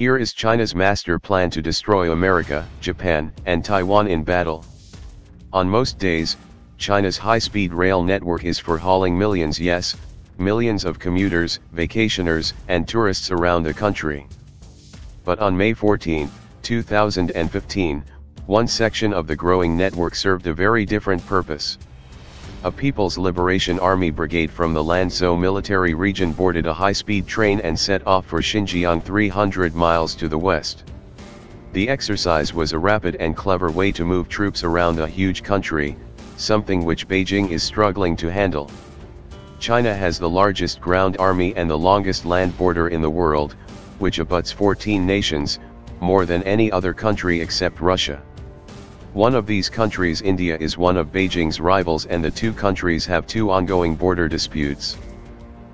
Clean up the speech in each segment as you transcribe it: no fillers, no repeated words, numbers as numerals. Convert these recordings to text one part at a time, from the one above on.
Here is China's master plan to destroy America, Japan, and Taiwan in battle. On most days, China's high-speed rail network is for hauling millions, yes, millions of commuters, vacationers, and tourists around the country. But on May 14, 2015, one section of the growing network served a very different purpose. A People's Liberation Army brigade from the Lanzhou military region boarded a high-speed train and set off for Xinjiang 300 miles to the west. The exercise was a rapid and clever way to move troops around a huge country, something which Beijing is struggling to handle. China has the largest ground army and the longest land border in the world, which abuts 14 nations, more than any other country except Russia. One of these countries, India, is one of Beijing's rivals, and the two countries have two ongoing border disputes.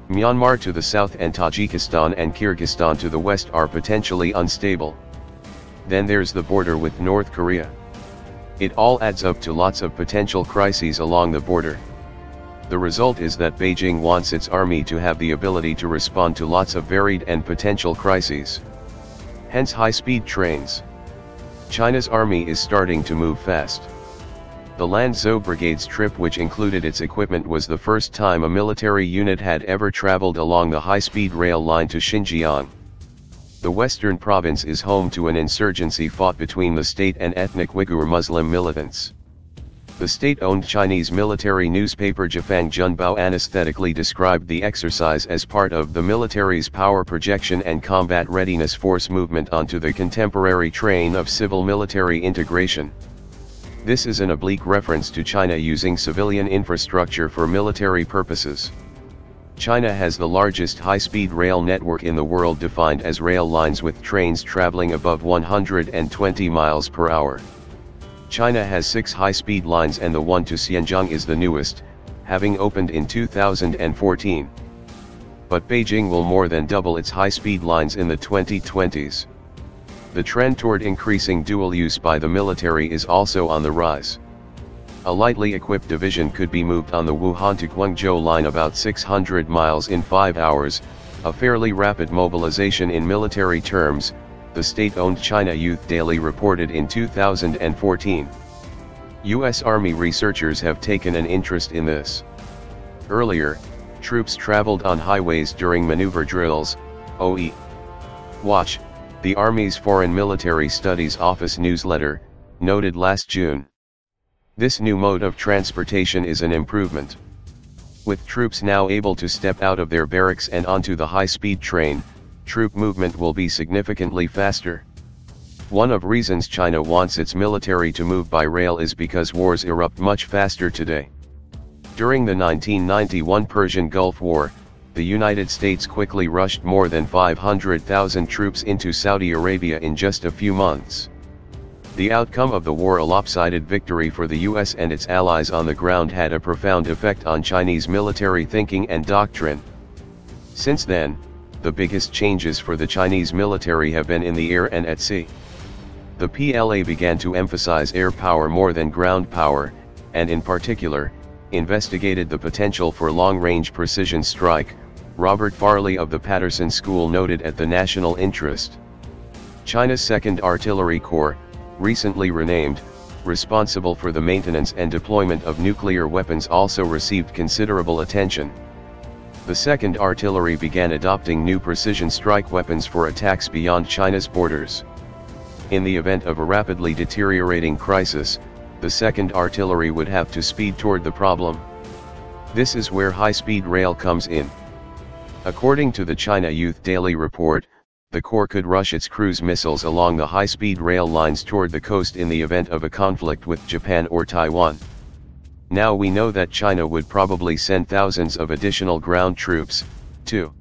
Myanmar to the south and Tajikistan and Kyrgyzstan to the west are potentially unstable. Then there's the border with North Korea. It all adds up to lots of potential crises along the border. The result is that Beijing wants its army to have the ability to respond to lots of varied and potential crises. Hence high-speed trains. China's army is starting to move fast. The Lanzhou Brigade's trip, which included its equipment, was the first time a military unit had ever traveled along the high-speed rail line to Xinjiang. The western province is home to an insurgency fought between the state and ethnic Uyghur Muslim militants. The state-owned Chinese military newspaper Jifang Junbao anesthetically described the exercise as part of the military's power projection and combat readiness force movement onto the contemporary train of civil-military integration. This is an oblique reference to China using civilian infrastructure for military purposes. China has the largest high-speed rail network in the world, defined as rail lines with trains traveling above 120 miles per hour. China has 6 high-speed lines, and the one to Xinjiang is the newest, having opened in 2014. But Beijing will more than double its high-speed lines in the 2020s. The trend toward increasing dual use by the military is also on the rise. A lightly equipped division could be moved on the Wuhan to Guangzhou line about 600 miles in 5 hours, a fairly rapid mobilization in military terms, the state-owned China Youth Daily reported in 2014. U.S. Army researchers have taken an interest in this. Earlier, troops traveled on highways during maneuver drills, OE. Watch, the Army's Foreign Military Studies Office newsletter, noted last June. This new mode of transportation is an improvement. With troops now able to step out of their barracks and onto the high-speed train, troop movement will be significantly faster. One of reasons China wants its military to move by rail is because wars erupt much faster today. During the 1991 Persian Gulf War, the United States quickly rushed more than 500,000 troops into Saudi Arabia in just a few months. The outcome of the war, a lopsided victory for the US and its allies on the ground, had a profound effect on Chinese military thinking and doctrine. Since then, the biggest changes for the Chinese military have been in the air and at sea. The PLA began to emphasize air power more than ground power, and in particular, investigated the potential for long-range precision strike, Robert Farley of the Patterson School noted at the National Interest. China's 2nd Artillery Corps, recently renamed, responsible for the maintenance and deployment of nuclear weapons, also received considerable attention. The 2nd Artillery began adopting new precision strike weapons for attacks beyond China's borders. In the event of a rapidly deteriorating crisis, the 2nd Artillery would have to speed toward the problem. This is where high-speed rail comes in. According to the China Youth Daily report, the Corps could rush its cruise missiles along the high-speed rail lines toward the coast in the event of a conflict with Japan or Taiwan. Now we know that China would probably send thousands of additional ground troops, too.